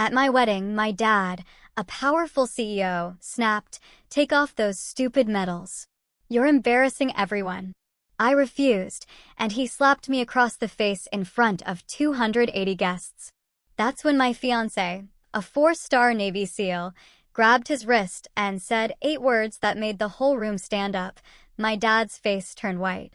At my wedding, my dad, a powerful CEO, snapped, "Take off those stupid medals. You're embarrassing everyone." I refused, and he slapped me across the face in front of 280 guests. That's when my fiancé, a four-star Navy SEAL, grabbed his wrist and said 8 words that made the whole room stand up. My dad's face turned white.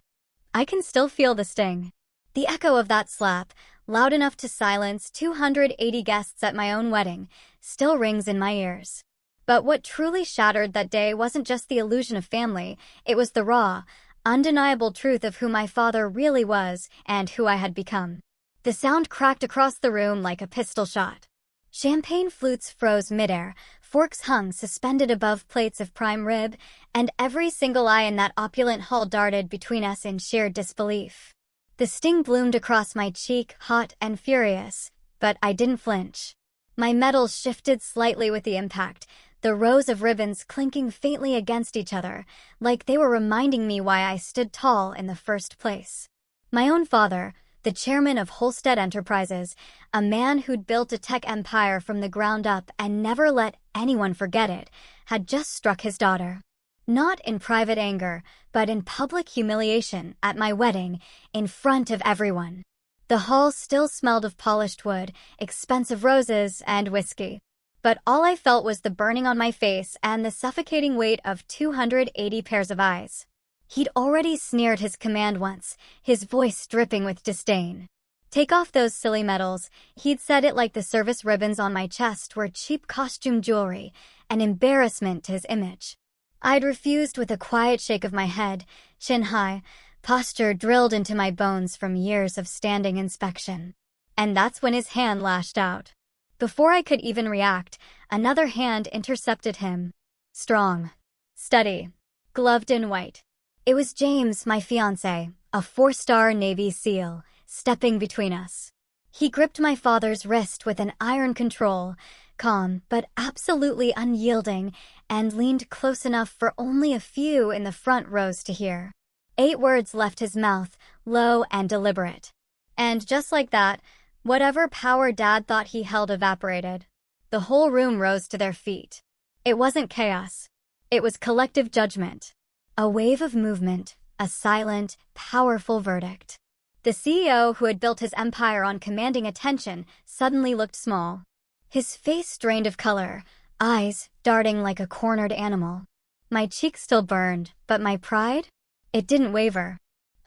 I can still feel the sting. The echo of that slap, loud enough to silence 280 guests at my own wedding, still rings in my ears. But what truly shattered that day wasn't just the illusion of family, it was the raw, undeniable truth of who my father really was and who I had become. The sound cracked across the room like a pistol shot. Champagne flutes froze midair, forks hung suspended above plates of prime rib, and every single eye in that opulent hall darted between us in sheer disbelief. The sting bloomed across my cheek, hot and furious, but I didn't flinch. My medals shifted slightly with the impact, the rows of ribbons clinking faintly against each other, like they were reminding me why I stood tall in the first place. My own father, the chairman of Holstead Enterprises, a man who'd built a tech empire from the ground up and never let anyone forget it, had just struck his daughter. Not in private anger, but in public humiliation at my wedding, in front of everyone. The hall still smelled of polished wood, expensive roses, and whiskey. But all I felt was the burning on my face and the suffocating weight of 280 pairs of eyes. He'd already sneered his command once, his voice dripping with disdain. "Take off those silly medals." He'd said it like the service ribbons on my chest were cheap costume jewelry, an embarrassment to his image. I'd refused with a quiet shake of my head, chin high, posture drilled into my bones from years of standing inspection. And that's when his hand lashed out. Before I could even react, another hand intercepted him. Strong. Steady. Gloved in white. It was James, my fiancé, a four-star Navy SEAL, stepping between us. He gripped my father's wrist with an iron control, calm but absolutely unyielding, and leaned close enough for only a few in the front rows to hear. 8 words left his mouth, low and deliberate. And just like that, whatever power Dad thought he held evaporated. The whole room rose to their feet. It wasn't chaos. It was collective judgment. A wave of movement, a silent, powerful verdict. The CEO, who had built his empire on commanding attention, suddenly looked small. His face drained of color, eyes darting like a cornered animal. My cheeks still burned, but my pride? It didn't waver.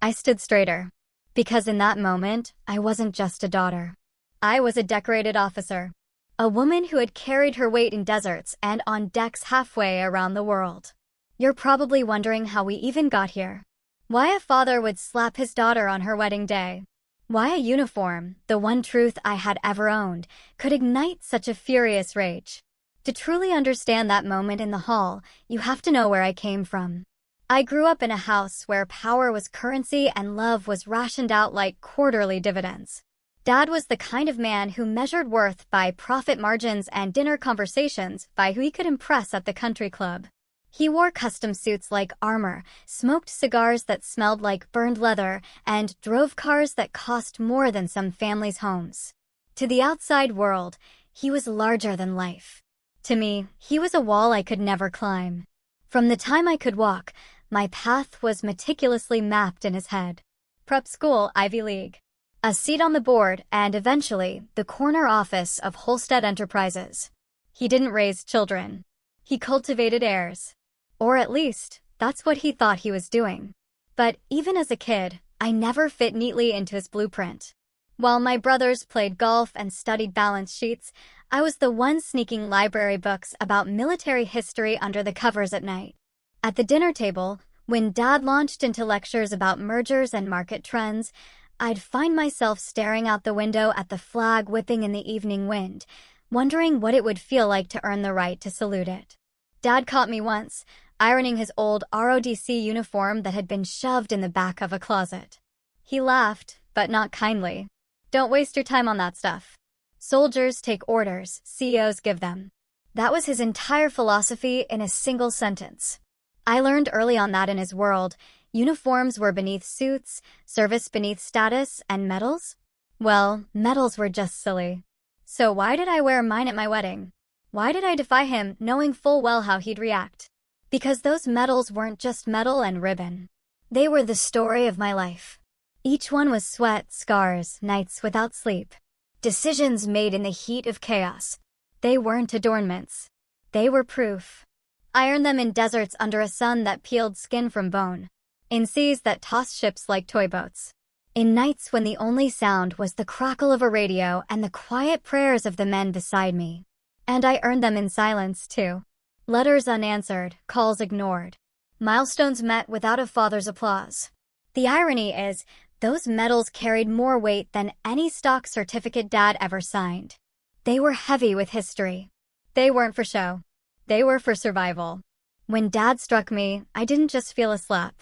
I stood straighter. Because in that moment, I wasn't just a daughter. I was a decorated officer. A woman who had carried her weight in deserts and on decks halfway around the world. You're probably wondering how we even got here. Why a father would slap his daughter on her wedding day. Why a uniform, the one truth I had ever owned, could ignite such a furious rage. To truly understand that moment in the hall, you have to know where I came from. I grew up in a house where power was currency and love was rationed out like quarterly dividends. Dad was the kind of man who measured worth by profit margins and dinner conversations by who he could impress at the country club. He wore custom suits like armor, smoked cigars that smelled like burned leather, and drove cars that cost more than some families' homes. To the outside world, he was larger than life. To me, he was a wall I could never climb. From the time I could walk, my path was meticulously mapped in his head. Prep school, Ivy League. A seat on the board, and eventually, the corner office of Holstead Enterprises. He didn't raise children. He cultivated heirs. Or at least, that's what he thought he was doing. But even as a kid, I never fit neatly into his blueprint. While my brothers played golf and studied balance sheets, I was the one sneaking library books about military history under the covers at night. At the dinner table, when Dad launched into lectures about mergers and market trends, I'd find myself staring out the window at the flag whipping in the evening wind, wondering what it would feel like to earn the right to salute it. Dad caught me once, ironing his old ROTC uniform that had been shoved in the back of a closet. He laughed, but not kindly. "Don't waste your time on that stuff. Soldiers take orders, CEOs give them." That was his entire philosophy in a single sentence. I learned early on that in his world, uniforms were beneath suits, service beneath status, and medals? Well, medals were just silly. So why did I wear mine at my wedding? Why did I defy him, knowing full well how he'd react? Because those medals weren't just metal and ribbon. They were the story of my life. Each one was sweat, scars, nights without sleep. Decisions made in the heat of chaos. They weren't adornments. They were proof. I earned them in deserts under a sun that peeled skin from bone. In seas that tossed ships like toy boats. In nights when the only sound was the crackle of a radio and the quiet prayers of the men beside me. And I earned them in silence, too. Letters unanswered, calls ignored. Milestones met without a father's applause. The irony is, those medals carried more weight than any stock certificate Dad ever signed. They were heavy with history. They weren't for show. They were for survival. When Dad struck me, I didn't just feel a slap.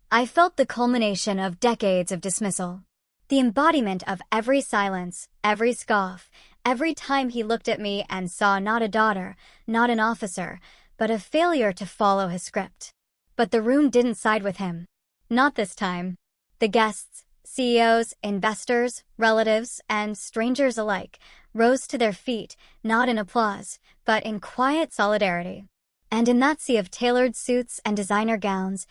I felt the culmination of decades of dismissal. The embodiment of every silence, every scoff, every time he looked at me and saw not a daughter, not an officer, but a failure to follow his script. But the room didn't side with him. Not this time. The guests, CEOs, investors, relatives, and strangers alike, rose to their feet, not in applause, but in quiet solidarity. And in that sea of tailored suits and designer gowns,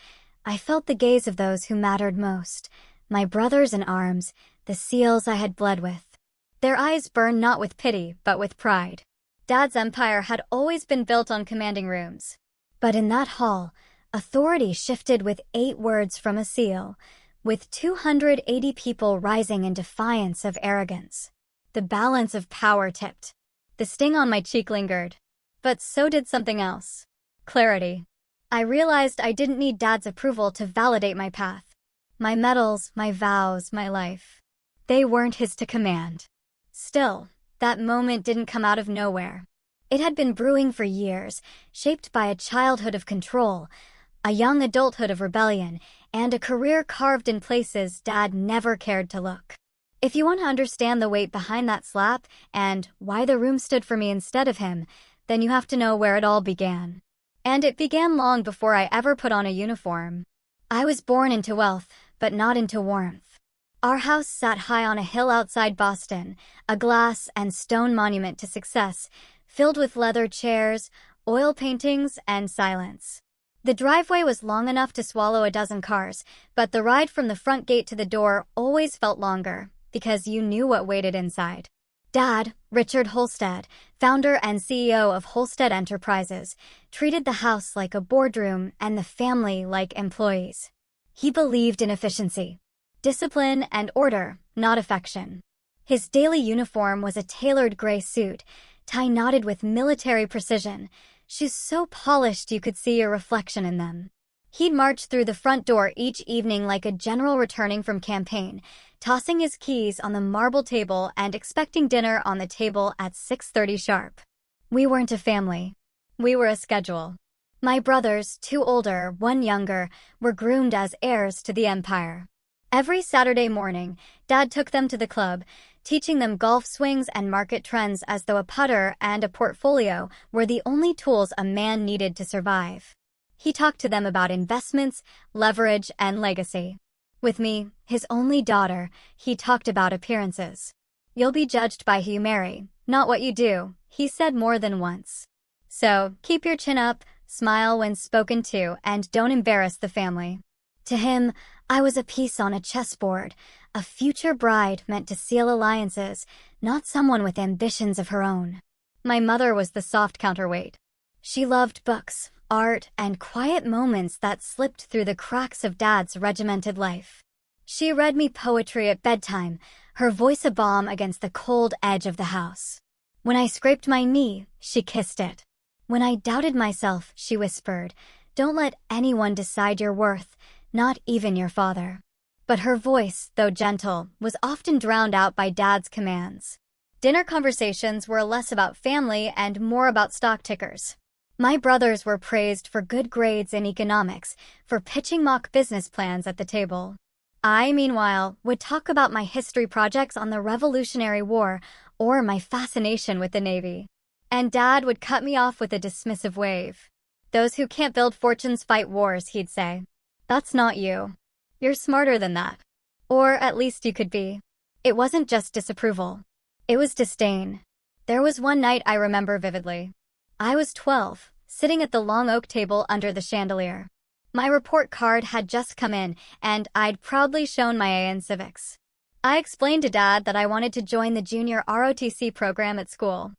I felt the gaze of those who mattered most, my brothers in arms, the seals I had bled with. Their eyes burned not with pity, but with pride. Dad's empire had always been built on commanding rooms. But in that hall, authority shifted with 8 words from a seal, with 280 people rising in defiance of arrogance. The balance of power tipped. The sting on my cheek lingered. But so did something else. Clarity. I realized I didn't need Dad's approval to validate my path. My medals, my vows, my life. They weren't his to command. Still, that moment didn't come out of nowhere. It had been brewing for years, shaped by a childhood of control, a young adulthood of rebellion, and a career carved in places Dad never cared to look. If you want to understand the weight behind that slap and why the room stood for me instead of him, then you have to know where it all began. And it began long before I ever put on a uniform. I was born into wealth, but not into warmth. Our house sat high on a hill outside Boston, a glass and stone monument to success, filled with leather chairs, oil paintings, and silence. The driveway was long enough to swallow a dozen cars, but the ride from the front gate to the door always felt longer, because you knew what waited inside. Dad, Richard Holstead, founder and CEO of Holstead Enterprises, treated the house like a boardroom and the family like employees. He believed in efficiency, discipline, and order, not affection. His daily uniform was a tailored gray suit, tie knotted with military precision, shoes so polished you could see your reflection in them. He'd march through the front door each evening like a general returning from campaign, tossing his keys on the marble table and expecting dinner on the table at 6:30 sharp. We weren't a family. We were a schedule. My brothers, 2 older, 1 younger, were groomed as heirs to the empire. Every Saturday morning, Dad took them to the club, teaching them golf swings and market trends as though a putter and a portfolio were the only tools a man needed to survive. He talked to them about investments, leverage, and legacy. With me, his only daughter, he talked about appearances. You'll be judged by who you marry, not what you do, he said more than once. So, keep your chin up, smile when spoken to, and don't embarrass the family. To him, I was a piece on a chessboard, a future bride meant to seal alliances, not someone with ambitions of her own. My mother was the soft counterweight. She loved books, art, and quiet moments that slipped through the cracks of Dad's regimented life. She read me poetry at bedtime, her voice a balm against the cold edge of the house. When I scraped my knee, she kissed it. When I doubted myself, she whispered, "Don't let anyone decide your worth, not even your father." But her voice, though gentle, was often drowned out by Dad's commands. Dinner conversations were less about family and more about stock tickers. My brothers were praised for good grades in economics, for pitching mock business plans at the table. I, meanwhile, would talk about my history projects on the Revolutionary War or my fascination with the Navy. And Dad would cut me off with a dismissive wave. "Those who can't build fortunes fight wars," he'd say. "That's not you. You're smarter than that. Or at least you could be." It wasn't just disapproval. It was disdain. There was one night I remember vividly. I was 12, sitting at the long oak table under the chandelier. My report card had just come in, and I'd proudly shown my A in civics. I explained to Dad that I wanted to join the junior ROTC program at school.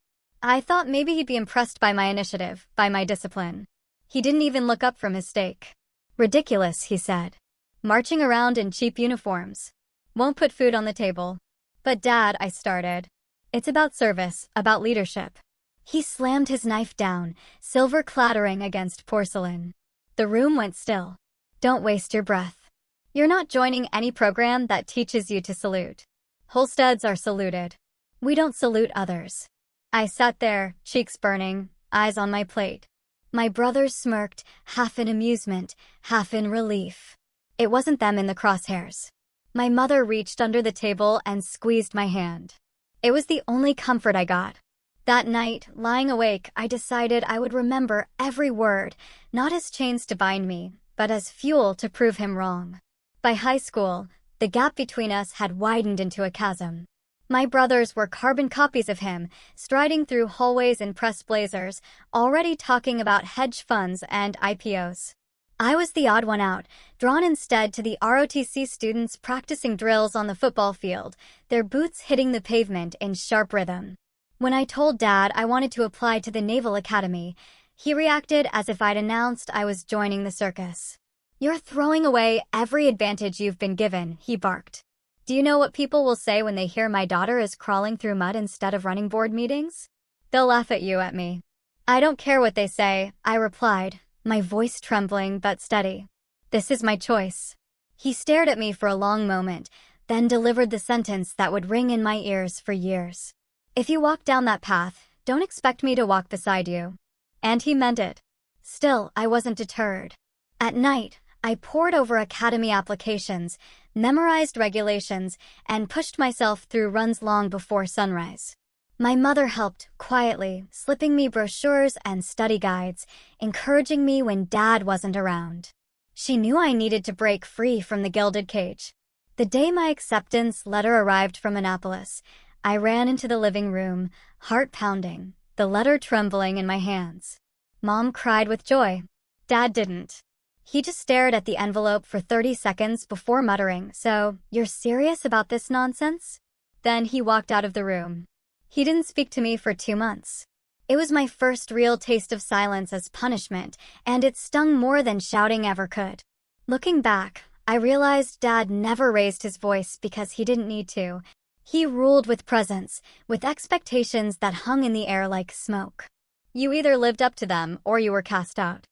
I thought maybe he'd be impressed by my initiative, by my discipline. He didn't even look up from his steak. "Ridiculous," he said. "Marching around in cheap uniforms. Won't put food on the table." "But Dad," I started. "It's about service, about leadership." He slammed his knife down, silver clattering against porcelain. The room went still. "Don't waste your breath. You're not joining any program that teaches you to salute. Holsteads are saluted. We don't salute others." I sat there, cheeks burning, eyes on my plate. My brothers smirked, half in amusement, half in relief. It wasn't them in the crosshairs. My mother reached under the table and squeezed my hand. It was the only comfort I got. That night, lying awake, I decided I would remember every word, not as chains to bind me, but as fuel to prove him wrong. By high school, the gap between us had widened into a chasm. My brothers were carbon copies of him, striding through hallways in pressed blazers, already talking about hedge funds and IPOs. I was the odd one out, drawn instead to the ROTC students practicing drills on the football field, their boots hitting the pavement in sharp rhythm. When I told Dad I wanted to apply to the Naval Academy, he reacted as if I'd announced I was joining the circus. "You're throwing away every advantage you've been given," he barked. "Do you know what people will say when they hear my daughter is crawling through mud instead of running board meetings? They'll laugh at you, at me." "I don't care what they say," I replied, my voice trembling but steady. "This is my choice." He stared at me for a long moment, then delivered the sentence that would ring in my ears for years. "If you walk down that path, don't expect me to walk beside you." And he meant it. Still, I wasn't deterred. At night, I pored over academy applications, memorized regulations, and pushed myself through runs long before sunrise. My mother helped, quietly, slipping me brochures and study guides, encouraging me when Dad wasn't around. She knew I needed to break free from the gilded cage. The day my acceptance letter arrived from Annapolis, I ran into the living room, heart pounding, the letter trembling in my hands. Mom cried with joy. Dad didn't. He just stared at the envelope for 30 seconds before muttering, "So, you're serious about this nonsense?" Then he walked out of the room. He didn't speak to me for 2 months. It was my first real taste of silence as punishment, and it stung more than shouting ever could. Looking back, I realized Dad never raised his voice because he didn't need to. He ruled with presence, with expectations that hung in the air like smoke. You either lived up to them or you were cast out.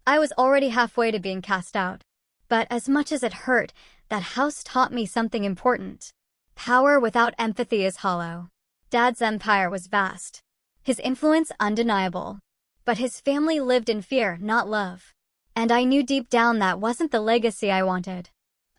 I was already halfway to being cast out. But as much as it hurt, that house taught me something important. Power without empathy is hollow. Dad's empire was vast. His influence undeniable. But his family lived in fear, not love. And I knew deep down that wasn't the legacy I wanted.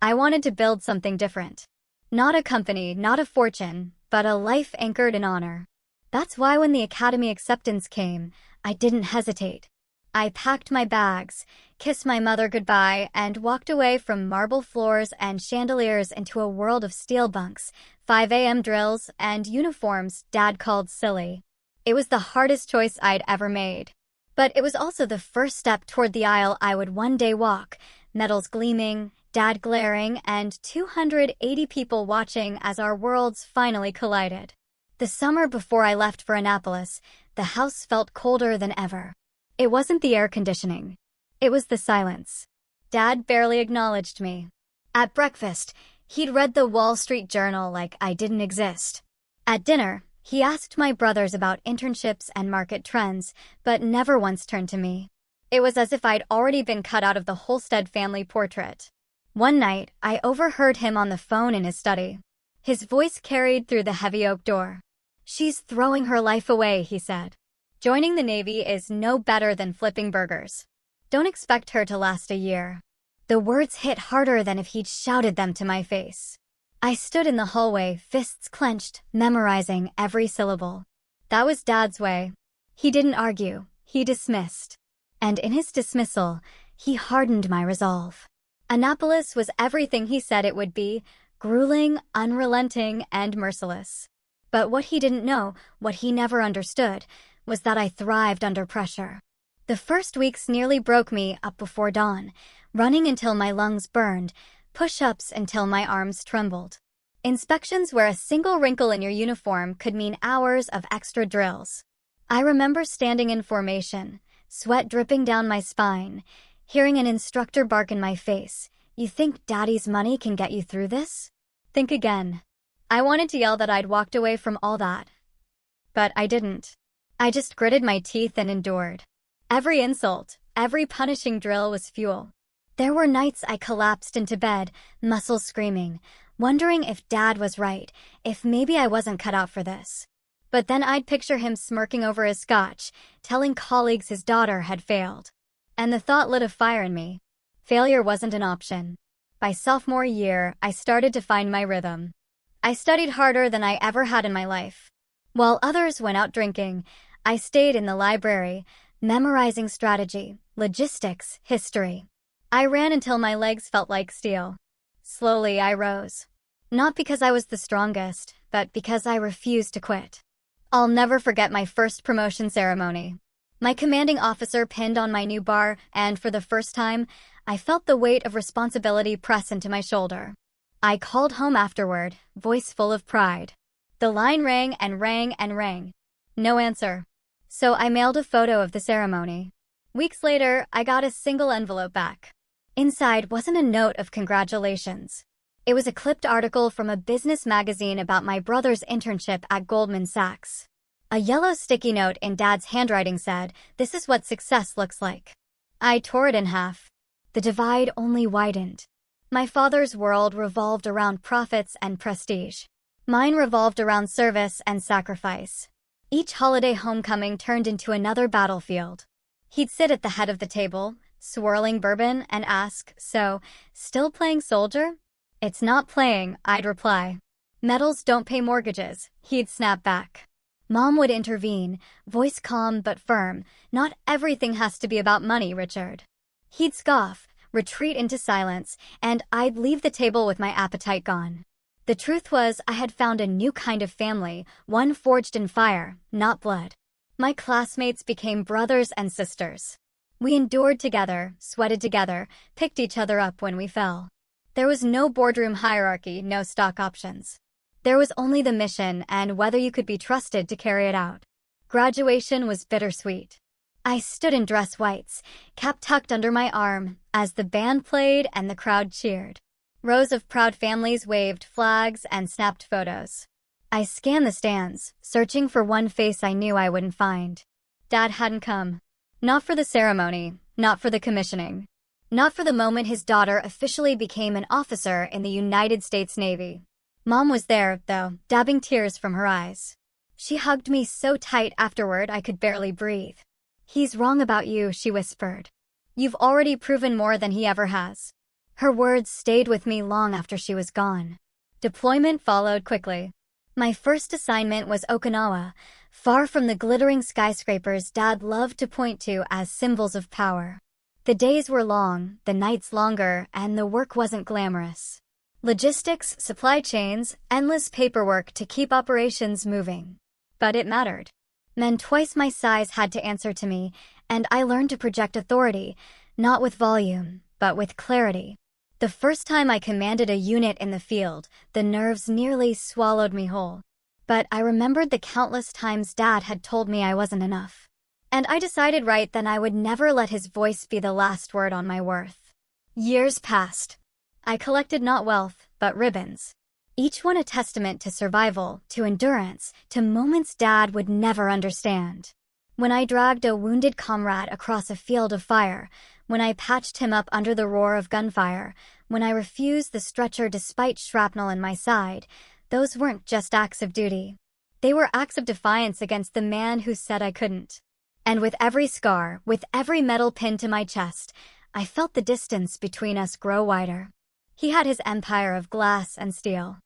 I wanted to build something different. Not a company, not a fortune, but a life anchored in honor. That's why when the academy acceptance came, I didn't hesitate. I packed my bags, kissed my mother goodbye, and walked away from marble floors and chandeliers into a world of steel bunks, 5 a.m. drills, and uniforms Dad called silly. It was the hardest choice I'd ever made. But it was also the first step toward the aisle I would one day walk, medals gleaming, Dad glaring, and 280 people watching as our worlds finally collided. The summer before I left for Annapolis, the house felt colder than ever. It wasn't the air conditioning. It was the silence. Dad barely acknowledged me. At breakfast, he'd read the Wall Street Journal like I didn't exist. At dinner, he asked my brothers about internships and market trends, but never once turned to me. It was as if I'd already been cut out of the Holstead family portrait. One night, I overheard him on the phone in his study. His voice carried through the heavy oak door. "She's throwing her life away," he said. "Joining the Navy is no better than flipping burgers. Don't expect her to last a year." The words hit harder than if he'd shouted them to my face. I stood in the hallway, fists clenched, memorizing every syllable. That was Dad's way. He didn't argue, he dismissed. And in his dismissal, he hardened my resolve. Annapolis was everything he said it would be, grueling, unrelenting, and merciless. But what he didn't know, what he never understood, was that I thrived under pressure. The first weeks nearly broke me up before dawn, running until my lungs burned, push-ups until my arms trembled. Inspections where a single wrinkle in your uniform could mean hours of extra drills. I remember standing in formation, sweat dripping down my spine, hearing an instructor bark in my face, "You think daddy's money can get you through this? Think again." I wanted to yell that I'd walked away from all that. But I didn't. I just gritted my teeth and endured. Every insult, every punishing drill was fuel. There were nights I collapsed into bed, muscles screaming, wondering if Dad was right, if maybe I wasn't cut out for this. But then I'd picture him smirking over his scotch, telling colleagues his daughter had failed. And the thought lit a fire in me. Failure wasn't an option. By sophomore year, I started to find my rhythm. I studied harder than I ever had in my life. While others went out drinking, I stayed in the library, memorizing strategy, logistics, history. I ran until my legs felt like steel. Slowly, I rose. Not because I was the strongest, but because I refused to quit. I'll never forget my first promotion ceremony. My commanding officer pinned on my new bar, and for the first time, I felt the weight of responsibility press into my shoulder. I called home afterward, voice full of pride. The line rang and rang and rang. No answer. So I mailed a photo of the ceremony. Weeks later, I got a single envelope back. Inside wasn't a note of congratulations. It was a clipped article from a business magazine about my brother's internship at Goldman Sachs. A yellow sticky note in Dad's handwriting said, "This is what success looks like." I tore it in half. The divide only widened. My father's world revolved around profits and prestige. Mine revolved around service and sacrifice. Each holiday homecoming turned into another battlefield. He'd sit at the head of the table, swirling bourbon, and ask, "So, still playing soldier?" "It's not playing," I'd reply. "Medals don't pay mortgages," he'd snap back. Mom would intervene, voice calm but firm. "Not everything has to be about money, Richard." He'd scoff, retreat into silence, and I'd leave the table with my appetite gone. The truth was, I had found a new kind of family, one forged in fire, not blood. My classmates became brothers and sisters. We endured together, sweated together, picked each other up when we fell. There was no boardroom hierarchy, no stock options. There was only the mission and whether you could be trusted to carry it out. Graduation was bittersweet. I stood in dress whites, cap tucked under my arm, as the band played and the crowd cheered. Rows of proud families waved flags and snapped photos. I scanned the stands, searching for one face I knew I wouldn't find. Dad hadn't come. Not for the ceremony, not for the commissioning. Not for the moment his daughter officially became an officer in the United States Navy. Mom was there, though, dabbing tears from her eyes. She hugged me so tight afterward I could barely breathe. "He's wrong about you," she whispered. "You've already proven more than he ever has." Her words stayed with me long after she was gone. Deployment followed quickly. My first assignment was Okinawa, far from the glittering skyscrapers Dad loved to point to as symbols of power. The days were long, the nights longer, and the work wasn't glamorous. Logistics, supply chains, endless paperwork to keep operations moving. But it mattered. Men twice my size had to answer to me, and I learned to project authority, not with volume, but with clarity. The first time I commanded a unit in the field, the nerves nearly swallowed me whole. But I remembered the countless times Dad had told me I wasn't enough. And I decided right then I would never let his voice be the last word on my worth. Years passed. I collected not wealth, but ribbons. Each one a testament to survival, to endurance, to moments Dad would never understand. When I dragged a wounded comrade across a field of fire, when I patched him up under the roar of gunfire, when I refused the stretcher despite shrapnel in my side, those weren't just acts of duty. They were acts of defiance against the man who said I couldn't. And with every scar, with every medal pinned to my chest, I felt the distance between us grow wider. He had his empire of glass and steel.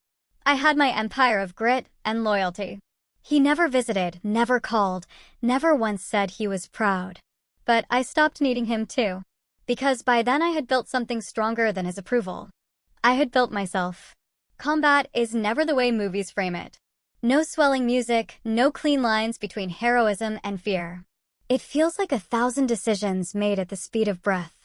I had my empire of grit and loyalty. He never visited, never called, never once said he was proud. But I stopped needing him too. Because by then I had built something stronger than his approval. I had built myself. Combat is never the way movies frame it. No swelling music, no clean lines between heroism and fear. It feels like 1,000 decisions made at the speed of breath.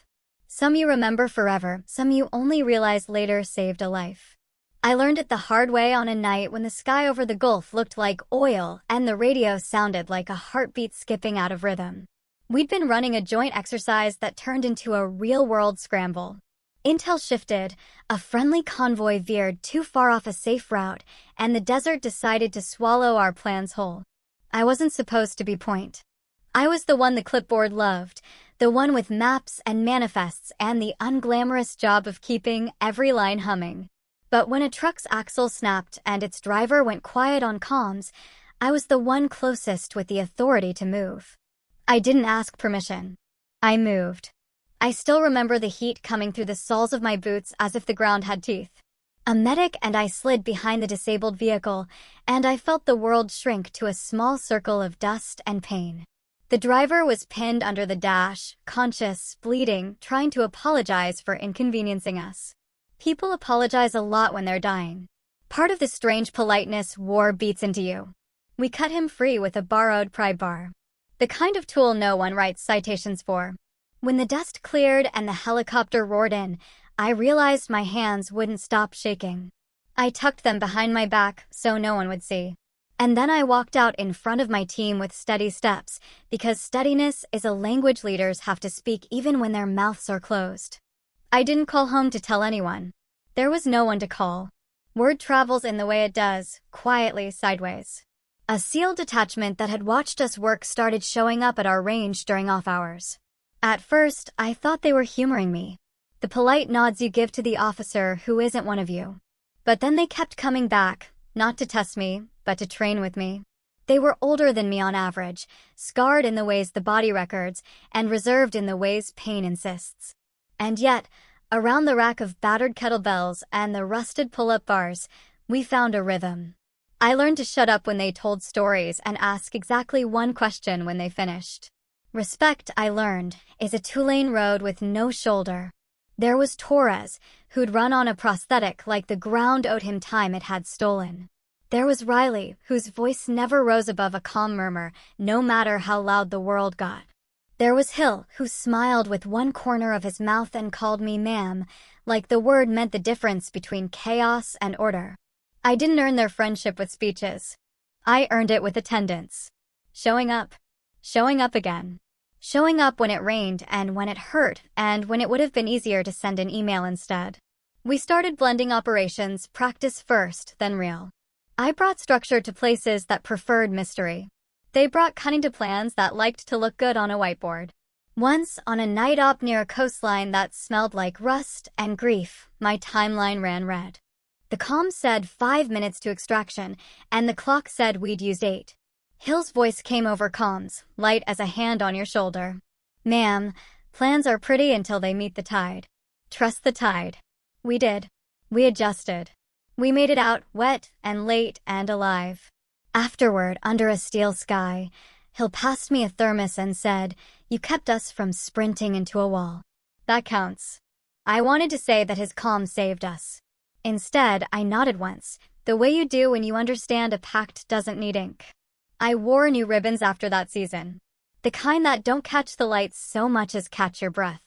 Some you remember forever, some you only realize later saved a life. I learned it the hard way on a night when the sky over the Gulf looked like oil and the radio sounded like a heartbeat skipping out of rhythm. We'd been running a joint exercise that turned into a real-world scramble. Intel shifted, a friendly convoy veered too far off a safe route, and the desert decided to swallow our plans whole. I wasn't supposed to be point. I was the one the clipboard loved, the one with maps and manifests and the unglamorous job of keeping every line humming. But when a truck's axle snapped and its driver went quiet on comms, I was the one closest with the authority to move. I didn't ask permission. I moved. I still remember the heat coming through the soles of my boots as if the ground had teeth. A medic and I slid behind the disabled vehicle, and I felt the world shrink to a small circle of dust and pain. The driver was pinned under the dash, conscious, bleeding, trying to apologize for inconveniencing us. People apologize a lot when they're dying. Part of the strange politeness war beats into you. We cut him free with a borrowed pry bar. The kind of tool no one writes citations for. When the dust cleared and the helicopter roared in, I realized my hands wouldn't stop shaking. I tucked them behind my back so no one would see. And then I walked out in front of my team with steady steps, because steadiness is a language leaders have to speak even when their mouths are closed. I didn't call home to tell anyone. There was no one to call. Word travels in the way it does, quietly sideways. A SEAL detachment that had watched us work started showing up at our range during off hours. At first, I thought they were humoring me. The polite nods you give to the officer who isn't one of you. But then they kept coming back, not to test me, but to train with me. They were older than me on average, scarred in the ways the body records, and reserved in the ways pain insists. And yet, around the rack of battered kettlebells and the rusted pull-up bars, we found a rhythm. I learned to shut up when they told stories and ask exactly one question when they finished. Respect, I learned, is a two-lane road with no shoulder. There was Torres, who'd run on a prosthetic like the ground owed him time it had stolen. There was Riley, whose voice never rose above a calm murmur, no matter how loud the world got. There was Hill, who smiled with one corner of his mouth and called me ma'am, like the word meant the difference between chaos and order. I didn't earn their friendship with speeches. I earned it with attendance. Showing up. Showing up again. Showing up when it rained and when it hurt and when it would have been easier to send an email instead. We started blending operations, practice first, then real. I brought structure to places that preferred mystery. They brought cunning to plans that liked to look good on a whiteboard. Once, on a night op near a coastline that smelled like rust and grief, my timeline ran red. The comm said 5 minutes to extraction, and the clock said we'd used 8. Hill's voice came over comms, light as a hand on your shoulder. Ma'am, plans are pretty until they meet the tide. Trust the tide. We did. We adjusted. We made it out, wet and late and alive. Afterward, under a steel sky, Hill passed me a thermos and said, "You kept us from sprinting into a wall." That counts. I wanted to say that his calm saved us. Instead, I nodded once, the way you do when you understand a pact doesn't need ink. I wore new ribbons after that season. The kind that don't catch the lights so much as catch your breath.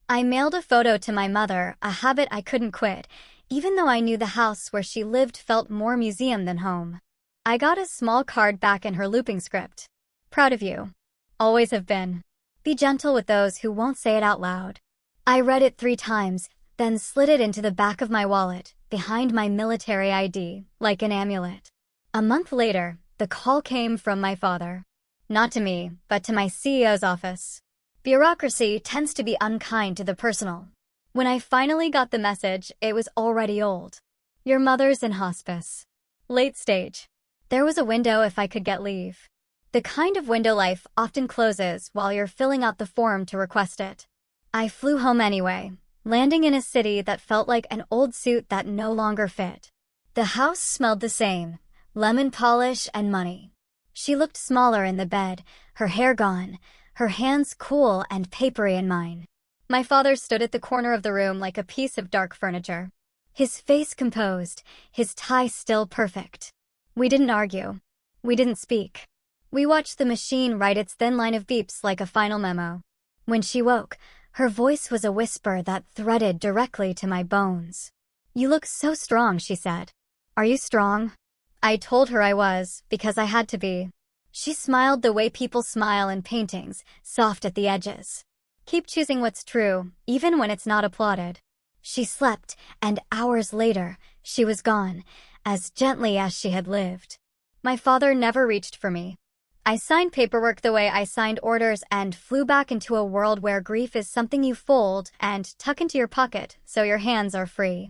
I mailed a photo to my mother, a habit I couldn't quit, even though I knew the house where she lived felt more museum than home. I got a small card back in her looping script. Proud of you. Always have been. Be gentle with those who won't say it out loud. I read it 3 times, then slid it into the back of my wallet, behind my military ID, like an amulet. A month later, the call came from my father. Not to me, but to my CEO's office. Bureaucracy tends to be unkind to the personal. When I finally got the message, it was already old. Your mother's in hospice. Late stage. There was a window if I could get leave. The kind of window life often closes while you're filling out the form to request it. I flew home anyway, landing in a city that felt like an old suit that no longer fit. The house smelled the same, lemon polish and money. She looked smaller in the bed, her hair gone, her hands cool and papery in mine. My father stood at the corner of the room like a piece of dark furniture. His face composed, his tie still perfect. We didn't argue. We didn't speak. We watched the machine write its thin line of beeps like a final memo. When she woke, her voice was a whisper that threaded directly to my bones. "You look so strong," she said. "Are you strong?" I told her I was, because I had to be. She smiled the way people smile in paintings, soft at the edges. "Keep choosing what's true, even when it's not applauded." She slept, and hours later, she was gone, as gently as she had lived. My father never reached for me. I signed paperwork the way I signed orders and flew back into a world where grief is something you fold and tuck into your pocket so your hands are free.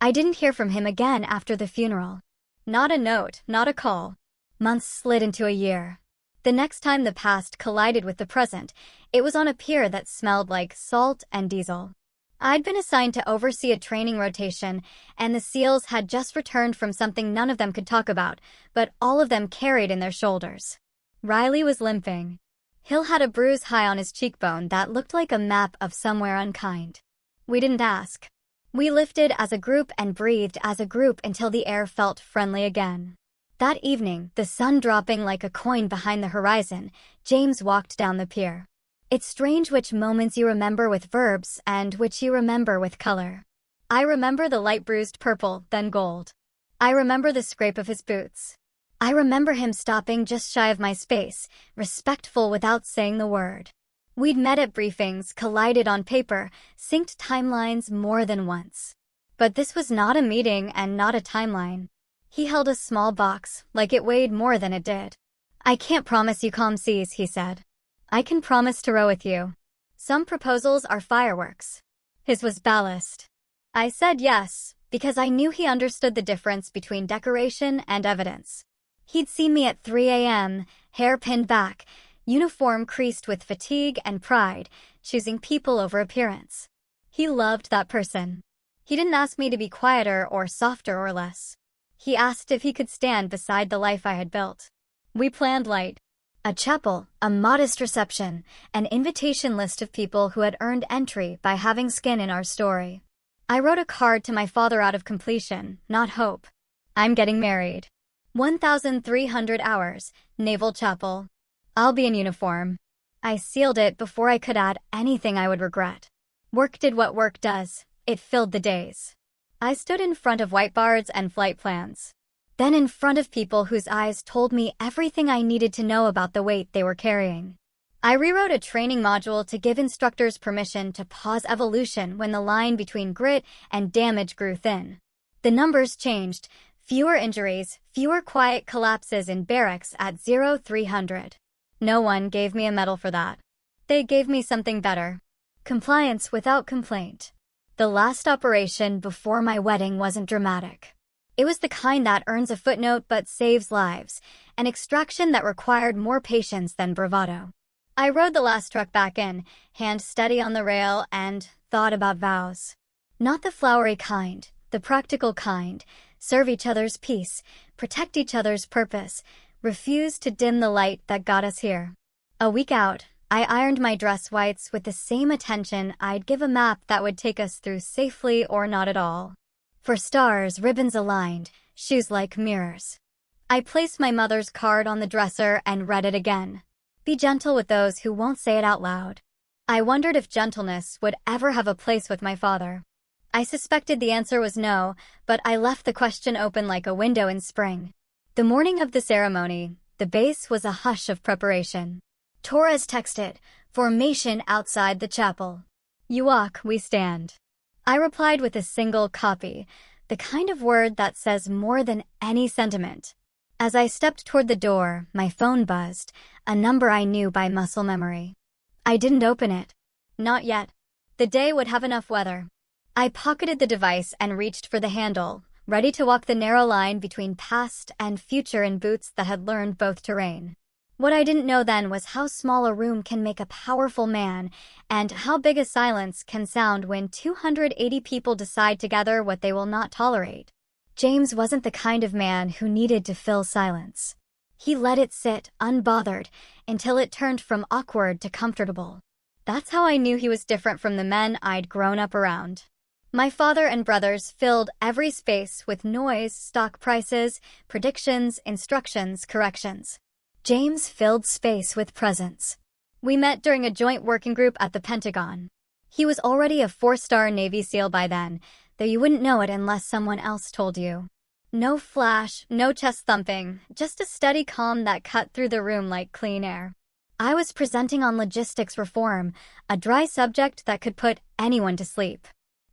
I didn't hear from him again after the funeral. Not a note, not a call. Months slid into a year. The next time the past collided with the present, it was on a pier that smelled like salt and diesel. I'd been assigned to oversee a training rotation, and the SEALs had just returned from something none of them could talk about, but all of them carried in their shoulders. Riley was limping. Hill had a bruise high on his cheekbone that looked like a map of somewhere unkind. We didn't ask. We lifted as a group and breathed as a group until the air felt friendly again. That evening, the sun dropping like a coin behind the horizon, James walked down the pier. It's strange which moments you remember with verbs and which you remember with color. I remember the light bruised purple, then gold. I remember the scrape of his boots. I remember him stopping just shy of my space, respectful without saying the word. We'd met at briefings, collided on paper, synced timelines more than once. But this was not a meeting and not a timeline. He held a small box, like it weighed more than it did. "I can't promise you calm seas," he said. "I can promise to row with you. Some proposals are fireworks." His was ballast. I said yes, because I knew he understood the difference between decoration and evidence. He'd seen me at 3 a.m., hair pinned back, uniform creased with fatigue and pride, choosing people over appearance. He loved that person. He didn't ask me to be quieter or softer or less. He asked if he could stand beside the life I had built. We planned light. A chapel, a modest reception, an invitation list of people who had earned entry by having skin in our story. I wrote a card to my father out of completion, not hope. "I'm getting married. 1,300 hours, Naval Chapel. I'll be in uniform." I sealed it before I could add anything I would regret. Work did what work does. It filled the days. I stood in front of whiteboards and flight plans. Then in front of people whose eyes told me everything I needed to know about the weight they were carrying. I rewrote a training module to give instructors permission to pause evolution when the line between grit and damage grew thin. The numbers changed. Fewer injuries, fewer quiet collapses in barracks at 0300. No one gave me a medal for that. They gave me something better. Compliance without complaint. The last operation before my wedding wasn't dramatic. It was the kind that earns a footnote but saves lives, an extraction that required more patience than bravado. I rode the last truck back in, hand steady on the rail, and thought about vows. Not the flowery kind, the practical kind. Serve each other's peace, protect each other's purpose, refuse to dim the light that got us here. A week out, I ironed my dress whites with the same attention I'd give a map that would take us through safely or not at all. For stars, ribbons aligned, shoes like mirrors. I placed my mother's card on the dresser and read it again. "Be gentle with those who won't say it out loud." I wondered if gentleness would ever have a place with my father. I suspected the answer was no, but I left the question open like a window in spring. The morning of the ceremony, the base was a hush of preparation. Torres texted, "Formation outside the chapel. You walk, we stand." I replied with a single copy, the kind of word that says more than any sentiment. As I stepped toward the door, my phone buzzed, a number I knew by muscle memory. I didn't open it. Not yet. The day would have enough weather. I pocketed the device and reached for the handle, ready to walk the narrow line between past and future in boots that had learned both terrain. What I didn't know then was how small a room can make a powerful man, and how big a silence can sound when 280 people decide together what they will not tolerate. James wasn't the kind of man who needed to fill silence. He let it sit, unbothered, until it turned from awkward to comfortable. That's how I knew he was different from the men I'd grown up around. My father and brothers filled every space with noise, stock prices, predictions, instructions, corrections. James filled space with presence. We met during a joint working group at the Pentagon. He was already a 4-star Navy SEAL by then, though you wouldn't know it unless someone else told you. No flash, no chest thumping, just a steady calm that cut through the room like clean air. I was presenting on logistics reform, a dry subject that could put anyone to sleep.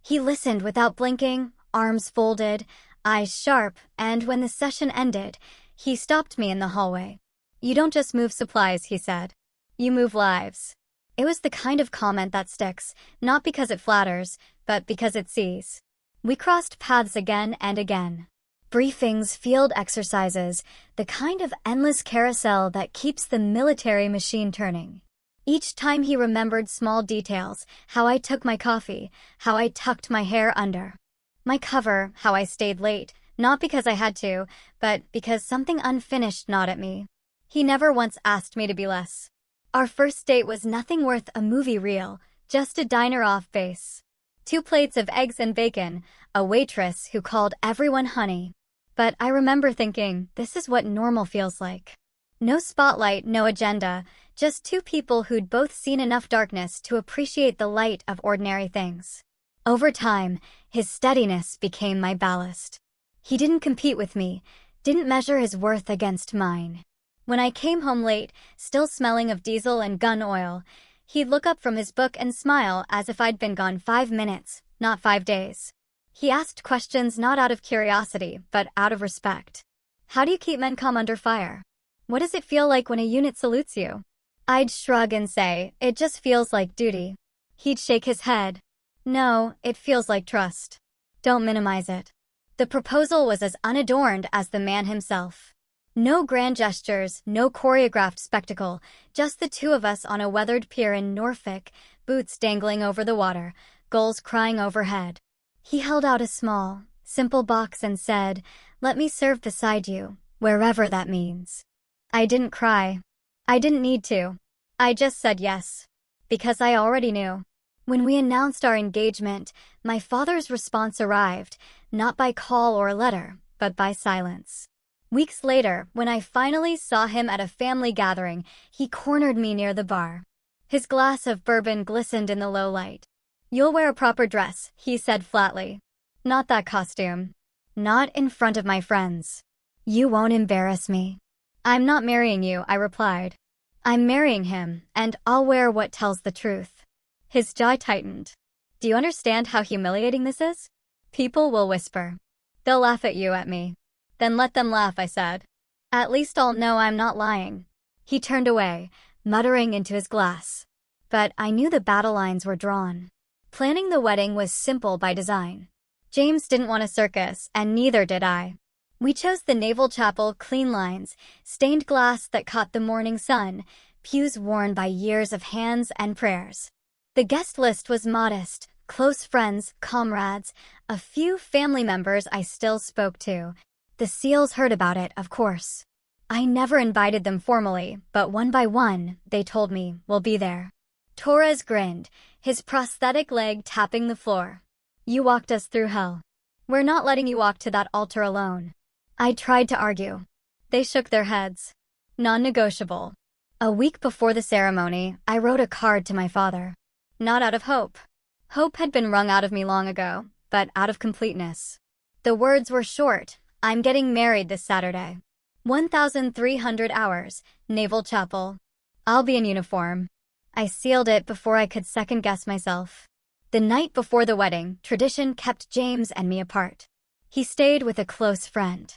He listened without blinking, arms folded, eyes sharp, and when the session ended, he stopped me in the hallway. "You don't just move supplies," he said. "You move lives." It was the kind of comment that sticks, not because it flatters, but because it sees. We crossed paths again and again. Briefings, field exercises, the kind of endless carousel that keeps the military machine turning. Each time he remembered small details, how I took my coffee, how I tucked my hair under my cover, how I stayed late, not because I had to, but because something unfinished gnawed at me. He never once asked me to be less. Our first date was nothing worth a movie reel, just a diner off base. 2 plates of eggs and bacon, a waitress who called everyone honey. But I remember thinking, this is what normal feels like. No spotlight, no agenda, just 2 people who'd both seen enough darkness to appreciate the light of ordinary things. Over time, his steadiness became my ballast. He didn't compete with me, didn't measure his worth against mine. When I came home late, still smelling of diesel and gun oil, he'd look up from his book and smile as if I'd been gone 5 minutes, not 5 days. He asked questions not out of curiosity, but out of respect. "How do you keep men calm under fire? What does it feel like when a unit salutes you?" I'd shrug and say, "It just feels like duty." He'd shake his head. "No, it feels like trust. Don't minimize it." The proposal was as unadorned as the man himself. No grand gestures, no choreographed spectacle, just the 2 of us on a weathered pier in Norfolk, boots dangling over the water, gulls crying overhead. He held out a small, simple box and said, "Let me serve beside you, wherever that means." I didn't cry. I didn't need to. I just said yes. Because I already knew. When we announced our engagement, my father's response arrived, not by call or letter, but by silence. Weeks later, when I finally saw him at a family gathering, he cornered me near the bar. His glass of bourbon glistened in the low light. "You'll wear a proper dress," he said flatly. "Not that costume. Not in front of my friends. You won't embarrass me." "I'm not marrying you," I replied. "I'm marrying him, and I'll wear what tells the truth." His jaw tightened. "Do you understand how humiliating this is? People will whisper. They'll laugh at you, at me." "Then let them laugh," I said. "At least I'll know I'm not lying." He turned away, muttering into his glass. But I knew the battle lines were drawn. Planning the wedding was simple by design. James didn't want a circus, and neither did I. We chose the Naval Chapel, clean lines, stained glass that caught the morning sun, pews worn by years of hands and prayers. The guest list was modest, close friends, comrades, a few family members I still spoke to. The SEALs heard about it, of course. I never invited them formally, but one by one, they told me, "We'll be there." Torres grinned, his prosthetic leg tapping the floor. "You walked us through hell. We're not letting you walk to that altar alone." I tried to argue. They shook their heads. Non-negotiable. A week before the ceremony, I wrote a card to my father. Not out of hope. Hope had been wrung out of me long ago, but out of completeness. The words were short. "I'm getting married this Saturday. 1,300 hours, Naval Chapel. I'll be in uniform." I sealed it before I could second-guess myself. The night before the wedding, tradition kept James and me apart. He stayed with a close friend.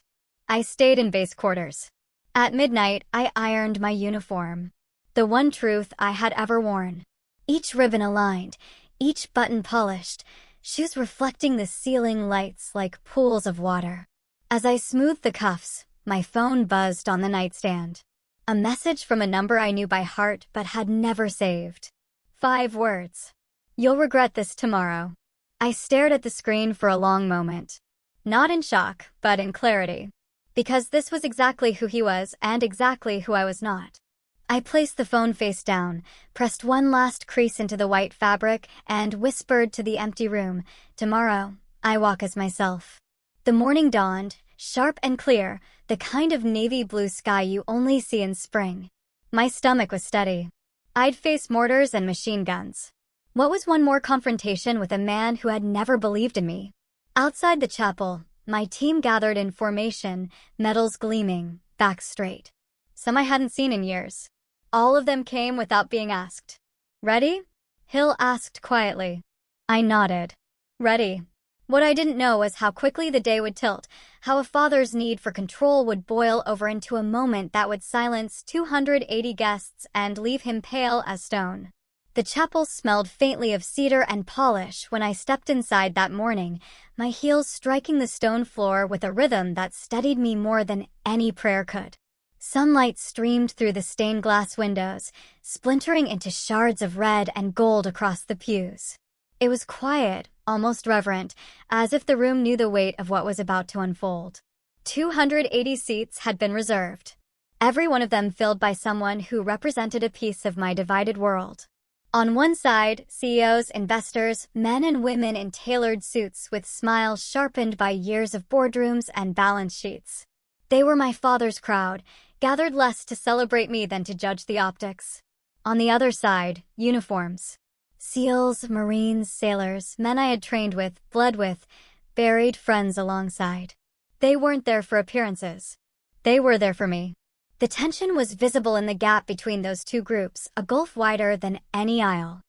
I stayed in base quarters. At midnight, I ironed my uniform. The one truth I had ever worn. Each ribbon aligned, each button polished, shoes reflecting the ceiling lights like pools of water. As I smoothed the cuffs, my phone buzzed on the nightstand. A message from a number I knew by heart but had never saved. 5 words. "You'll regret this tomorrow." I stared at the screen for a long moment. Not in shock, but in clarity. Because this was exactly who he was and exactly who I was not. I placed the phone face down, pressed one last crease into the white fabric, and whispered to the empty room, "Tomorrow, I walk as myself." The morning dawned, sharp and clear, the kind of navy blue sky you only see in spring. My stomach was steady. I'd face mortars and machine guns. What was one more confrontation with a man who had never believed in me? Outside the chapel, my team gathered in formation, medals gleaming, backs straight. Some I hadn't seen in years. All of them came without being asked. "Ready?" Hill asked quietly. I nodded. "Ready." What I didn't know was how quickly the day would tilt, how a father's need for control would boil over into a moment that would silence 280 guests and leave him pale as stone. The chapel smelled faintly of cedar and polish when I stepped inside that morning, my heels striking the stone floor with a rhythm that steadied me more than any prayer could. Sunlight streamed through the stained glass windows, splintering into shards of red and gold across the pews. It was quiet, almost reverent, as if the room knew the weight of what was about to unfold. 280 seats had been reserved, every one of them filled by someone who represented a piece of my divided world. On one side, CEOs, investors, men and women in tailored suits with smiles sharpened by years of boardrooms and balance sheets. They were my father's crowd, gathered less to celebrate me than to judge the optics. On the other side, uniforms. SEALs, Marines, sailors, men I had trained with, bled with, buried friends alongside. They weren't there for appearances. They were there for me. The tension was visible in the gap between those two groups, a gulf wider than any aisle.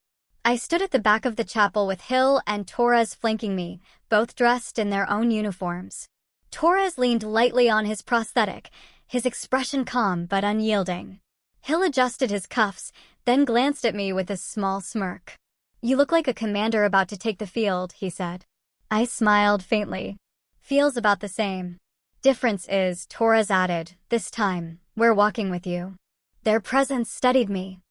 I stood at the back of the chapel with Hill and Torres flanking me, both dressed in their own uniforms. Torres leaned lightly on his prosthetic, his expression calm but unyielding. Hill adjusted his cuffs, then glanced at me with a small smirk. "You look like a commander about to take the field," he said. I smiled faintly. "Feels about the same." "Difference is," Torres added, "this time, we're walking with you." Their presence steadied me.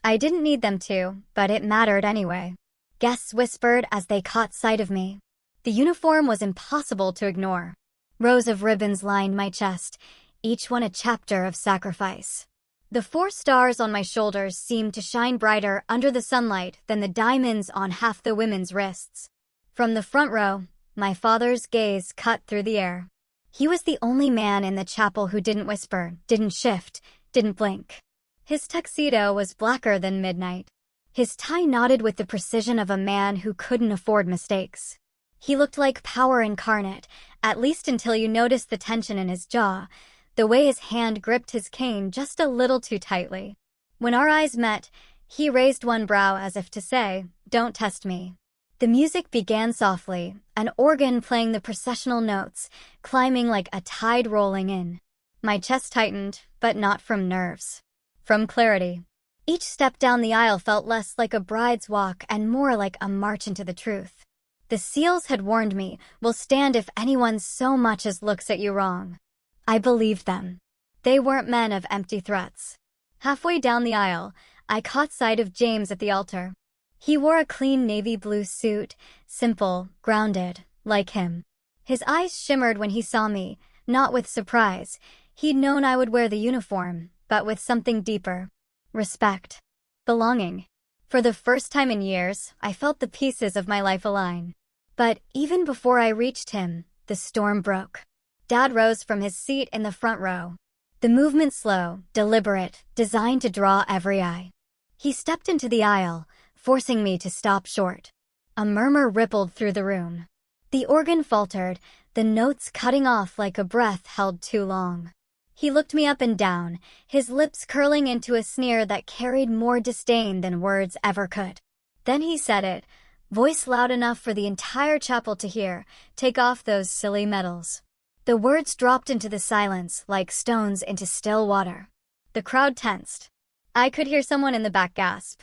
I didn't need them to, but it mattered anyway. Guests whispered as they caught sight of me. The uniform was impossible to ignore. Rows of ribbons lined my chest, each one a chapter of sacrifice. The 4 stars on my shoulders seemed to shine brighter under the sunlight than the diamonds on half the women's wrists. From the front row, my father's gaze cut through the air. He was the only man in the chapel who didn't whisper, didn't shift, didn't blink. His tuxedo was blacker than midnight. His tie nodded with the precision of a man who couldn't afford mistakes. He looked like power incarnate, at least until you noticed the tension in his jaw, the way his hand gripped his cane just a little too tightly. When our eyes met, he raised one brow as if to say, "Don't test me." The music began softly, an organ playing the processional notes, climbing like a tide rolling in. My chest tightened, but not from nerves. From clarity. Each step down the aisle felt less like a bride's walk and more like a march into the truth. The SEALs had warned me, "We'll stand if anyone so much as looks at you wrong." I believed them. They weren't men of empty threats. Halfway down the aisle, I caught sight of James at the altar. He wore a clean navy blue suit, simple, grounded, like him. His eyes shimmered when he saw me, not with surprise. He'd known I would wear the uniform, but with something deeper. Respect. Belonging. For the first time in years, I felt the pieces of my life align. But even before I reached him, the storm broke. Dad rose from his seat in the front row. The movement slow, deliberate, designed to draw every eye. He stepped into the aisle, forcing me to stop short. A murmur rippled through the room. The organ faltered, the notes cutting off like a breath held too long. He looked me up and down, his lips curling into a sneer that carried more disdain than words ever could. Then he said it, voice loud enough for the entire chapel to hear, "Take off those silly medals." The words dropped into the silence like stones into still water. The crowd tensed. I could hear someone in the back gasp.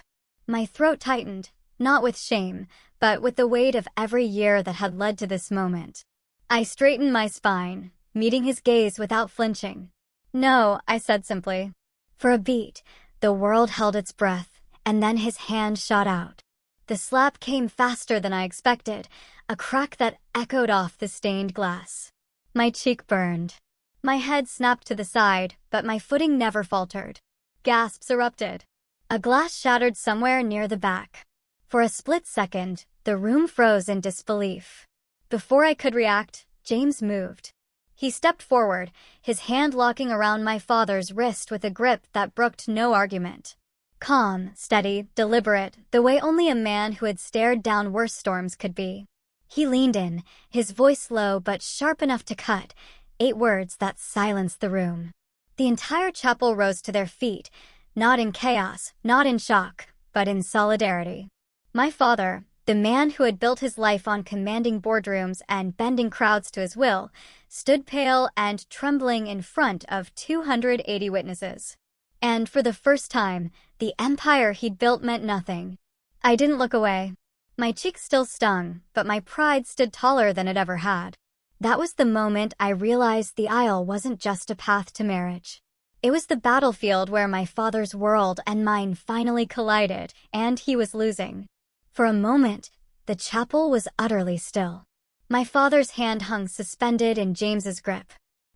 My throat tightened, not with shame, but with the weight of every year that had led to this moment. I straightened my spine, meeting his gaze without flinching. "No," I said simply. For a beat, the world held its breath, and then his hand shot out. The slap came faster than I expected, a crack that echoed off the stained glass. My cheek burned. My head snapped to the side, but my footing never faltered. Gasps erupted. A glass shattered somewhere near the back. For a split second, the room froze in disbelief. Before I could react, James moved. He stepped forward, his hand locking around my father's wrist with a grip that brooked no argument. Calm, steady, deliberate, the way only a man who had stared down worse storms could be. He leaned in, his voice low but sharp enough to cut, 8 words that silenced the room. The entire chapel rose to their feet, not in chaos, not in shock, but in solidarity. My father, the man who had built his life on commanding boardrooms and bending crowds to his will, stood pale and trembling in front of 280 witnesses. And for the first time, the empire he'd built meant nothing. I didn't look away. My cheeks still stung, but my pride stood taller than it ever had. That was the moment I realized the aisle wasn't just a path to marriage. It was the battlefield where my father's world and mine finally collided, and he was losing. For a moment, the chapel was utterly still. My father's hand hung suspended in James's grip.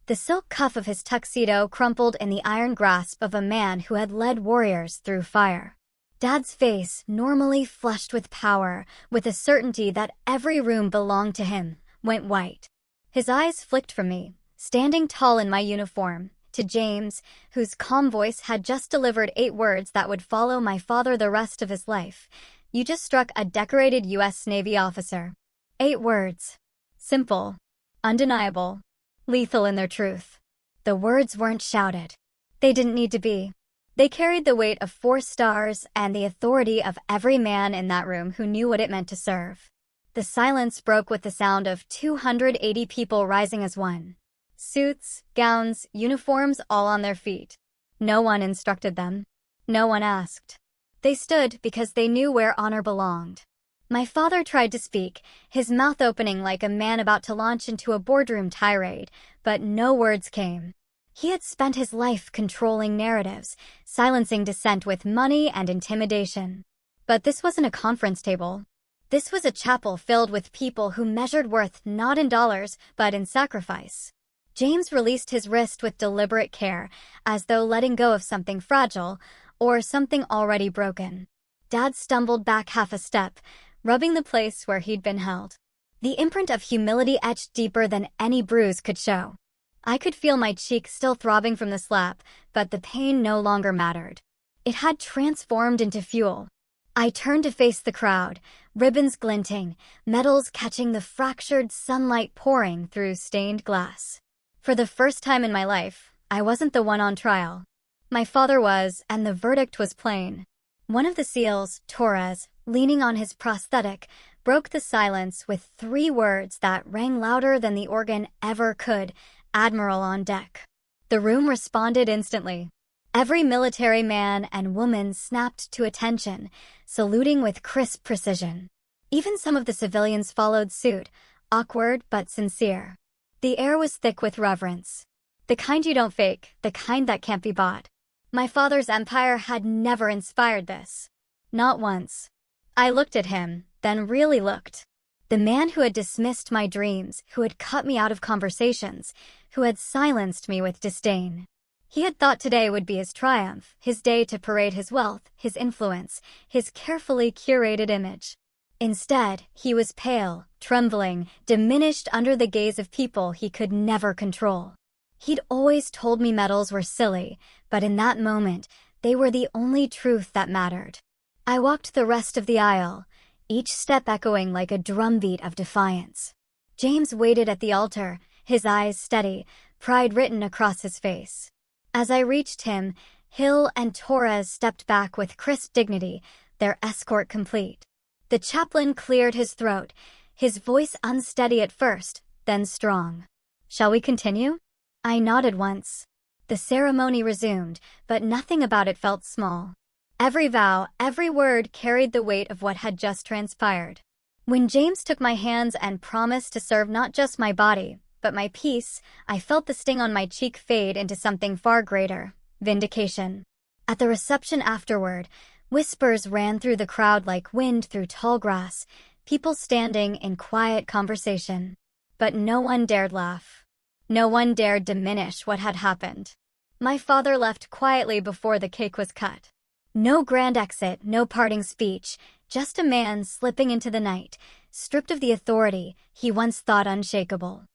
The silk cuff of his tuxedo crumpled in the iron grasp of a man who had led warriors through fire. Dad's face, normally flushed with power, with a certainty that every room belonged to him, went white. His eyes flicked from me, standing tall in my uniform, to James, whose calm voice had just delivered 8 words that would follow my father the rest of his life. You just struck a decorated U.S. Navy officer. 8 words. Simple. Undeniable. Lethal in their truth. The words weren't shouted. They didn't need to be. They carried the weight of 4 stars and the authority of every man in that room who knew what it meant to serve. The silence broke with the sound of 280 people rising as one. Suits, gowns, uniforms, all on their feet. No one instructed them. No one asked. They stood because they knew where honor belonged. My father tried to speak, his mouth opening like a man about to launch into a boardroom tirade, but no words came. He had spent his life controlling narratives, silencing dissent with money and intimidation. But this wasn't a conference table. This was a chapel filled with people who measured worth not in dollars, but in sacrifice. James released his wrist with deliberate care, as though letting go of something fragile, or something already broken. Dad stumbled back half a step, rubbing the place where he'd been held. The imprint of humility etched deeper than any bruise could show. I could feel my cheek still throbbing from the slap, but the pain no longer mattered. It had transformed into fuel. I turned to face the crowd, ribbons glinting, medals catching the fractured sunlight pouring through stained glass. For the first time in my life, I wasn't the one on trial. My father was, and the verdict was plain. One of the SEALs, Torres, leaning on his prosthetic, broke the silence with 3 words that rang louder than the organ ever could: Admiral on deck. The room responded instantly. Every military man and woman snapped to attention, saluting with crisp precision. Even some of the civilians followed suit, awkward but sincere. The air was thick with reverence. The kind you don't fake, the kind that can't be bought. My father's empire had never inspired this. Not once. I looked at him, then really looked. The man who had dismissed my dreams, who had cut me out of conversations, who had silenced me with disdain. He had thought today would be his triumph, his day to parade his wealth, his influence, his carefully curated image. Instead, he was pale, trembling, diminished under the gaze of people he could never control. He'd always told me medals were silly, but in that moment, they were the only truth that mattered. I walked the rest of the aisle, each step echoing like a drumbeat of defiance. James waited at the altar, his eyes steady, pride written across his face. As I reached him, Hill and Torres stepped back with crisp dignity, their escort complete. The chaplain cleared his throat, his voice unsteady at first, then strong. "Shall we continue?" I nodded once. The ceremony resumed, but nothing about it felt small. Every vow, every word carried the weight of what had just transpired. When James took my hands and promised to serve not just my body, but my peace, I felt the sting on my cheek fade into something far greater: vindication. At the reception afterward, whispers ran through the crowd like wind through tall grass, people standing in quiet conversation. But no one dared laugh. No one dared diminish what had happened. My father left quietly before the cake was cut. No grand exit, no parting speech, just a man slipping into the night, stripped of the authority he once thought unshakable.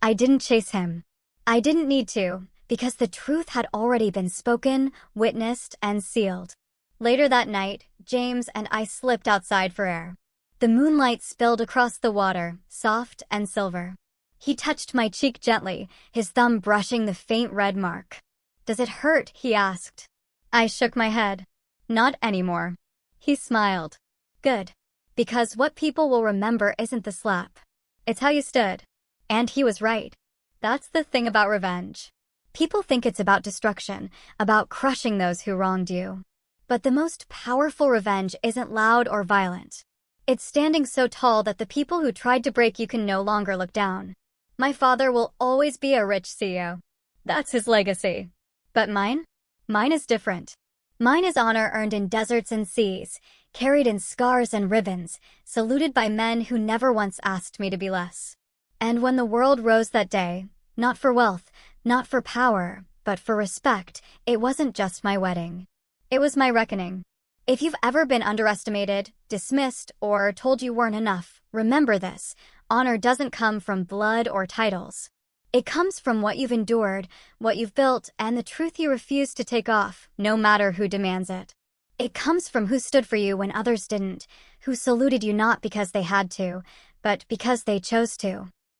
I didn't chase him. I didn't need to, because the truth had already been spoken, witnessed, and sealed. Later that night, James and I slipped outside for air. The moonlight spilled across the water, soft and silver. He touched my cheek gently, his thumb brushing the faint red mark. "Does it hurt?" he asked. I shook my head. "Not anymore." He smiled. "Good. Because what people will remember isn't the slap. It's how you stood." And he was right. That's the thing about revenge. People think it's about destruction, about crushing those who wronged you. But the most powerful revenge isn't loud or violent. It's standing so tall that the people who tried to break you can no longer look down. My father will always be a rich CEO. That's his legacy. But mine? Mine is different. Mine is honor earned in deserts and seas, carried in scars and ribbons, saluted by men who never once asked me to be less. And when the world rose that day, not for wealth, not for power, but for respect, it wasn't just my wedding. It was my reckoning. If you've ever been underestimated, dismissed, or told you weren't enough, remember this: honor doesn't come from blood or titles. It comes from what you've endured, what you've built, and the truth you refuse to take off, no matter who demands it. It comes from who stood for you when others didn't, who saluted you not because they had to, but because they chose to.